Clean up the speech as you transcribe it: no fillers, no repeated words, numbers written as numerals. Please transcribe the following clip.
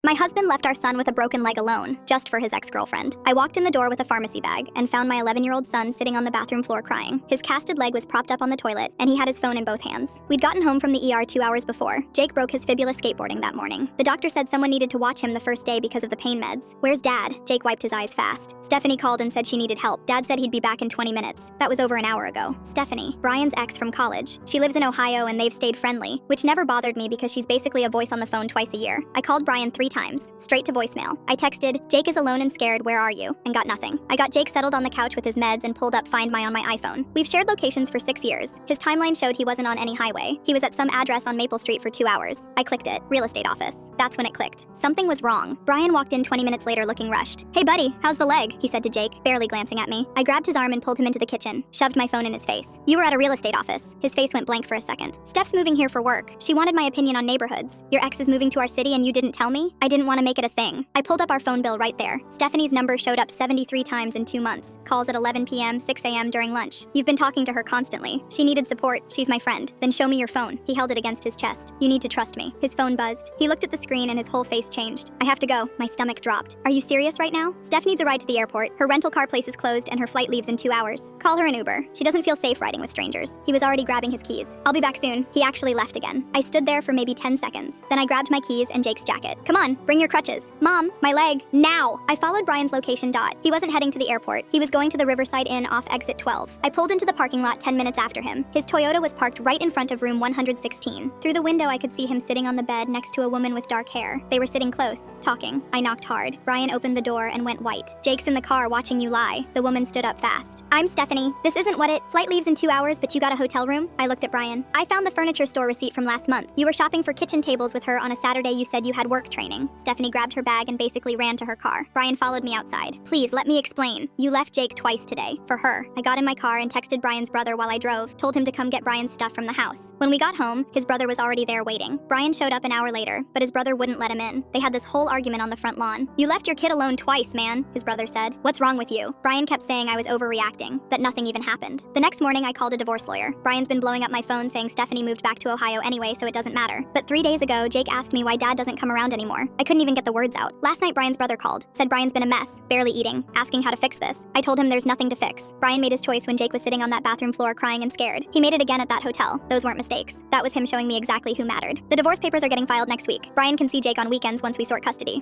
My husband left our son with a broken leg alone, just for his ex-girlfriend. I walked in the door with a pharmacy bag and found my 11-year-old son sitting on the bathroom floor crying. His casted leg was propped up on the toilet, and he had his phone in both hands. We'd gotten home from the ER 2 hours before. Jake broke his fibula skateboarding that morning. The doctor said someone needed to watch him the first day because of the pain meds. Where's Dad? Jake wiped his eyes fast. Stephanie called and said she needed help. Dad said he'd be back in 20 minutes. That was over an hour ago. Stephanie, Brian's ex from college. She lives in Ohio and they've stayed friendly, which never bothered me because she's basically a voice on the phone twice a year. I called Brian 3 times, straight to voicemail. I texted, "Jake is alone and scared, where are you?" and got nothing. I got Jake settled on the couch with his meds and pulled up Find My on my iPhone. We've shared locations for 6 years. His timeline showed he wasn't on any highway. He was at some address on Maple Street for 2 hours. I clicked it, real estate office. That's when it clicked. Something was wrong. Brian walked in 20 minutes later looking rushed. "Hey buddy, how's the leg?" he said to Jake, barely glancing at me. I grabbed his arm and pulled him into the kitchen, shoved my phone in his face. "You were at a real estate office." His face went blank for a second. "Steph's moving here for work. She wanted my opinion on neighborhoods. Your ex is moving to our city and you didn't tell me?" I didn't want to make it a thing. I pulled up our phone bill right there. Stephanie's number showed up 73 times in 2 months. Calls at 11 p.m., 6 a.m. during lunch. "You've been talking to her constantly. She needed support. She's my friend." "Then show me your phone." He held it against his chest. "You need to trust me." His phone buzzed. He looked at the screen and his whole face changed. "I have to go." My stomach dropped. "Are you serious right now?" "Steph needs a ride to the airport. Her rental car place is closed and her flight leaves in 2 hours. Call her an Uber. She doesn't feel safe riding with strangers." He was already grabbing his keys. "I'll be back soon." He actually left again. I stood there for maybe 10 seconds. Then I grabbed my keys and Jake's jacket. "Come on, bring your crutches." "Mom, my leg, now!" I followed Brian's location. He wasn't heading to the airport. He was going to the Riverside Inn off exit 12. I pulled into the parking lot 10 minutes after him. His Toyota was parked right in front of room 116. Through the window, I could see him sitting on the bed next to a woman with dark hair. They were sitting close, talking. I knocked hard. Brian opened the door and went white. "Jake's in the car watching you lie." The woman stood up fast. "I'm Stephanie. This isn't what it. Flight leaves in 2 hours, but you got a hotel room?" I looked at Brian. "I found the furniture store receipt from last month. You were shopping for kitchen tables with her on a Saturday. You said you had work training." Stephanie grabbed her bag and basically ran to her car. Brian followed me outside. "Please, let me explain. You left Jake twice today. For her." I got in my car and texted Brian's brother while I drove, told him to come get Brian's stuff from the house. When we got home, his brother was already there waiting. Brian showed up an hour later, but his brother wouldn't let him in. They had this whole argument on the front lawn. "You left your kid alone twice, man," his brother said. "What's wrong with you?" Brian kept saying I was overreacting, that nothing even happened. The next morning, I called a divorce lawyer. Brian's been blowing up my phone saying Stephanie moved back to Ohio anyway, so it doesn't matter. But 3 days ago, Jake asked me why Dad doesn't come around anymore. I couldn't even get the words out. Last night, Brian's brother called, said Brian's been a mess, barely eating, asking how to fix this. I told him there's nothing to fix. Brian made his choice when Jake was sitting on that bathroom floor crying and scared. He made it again at that hotel. Those weren't mistakes. That was him showing me exactly who mattered. The divorce papers are getting filed next week. Brian can see Jake on weekends once we sort custody.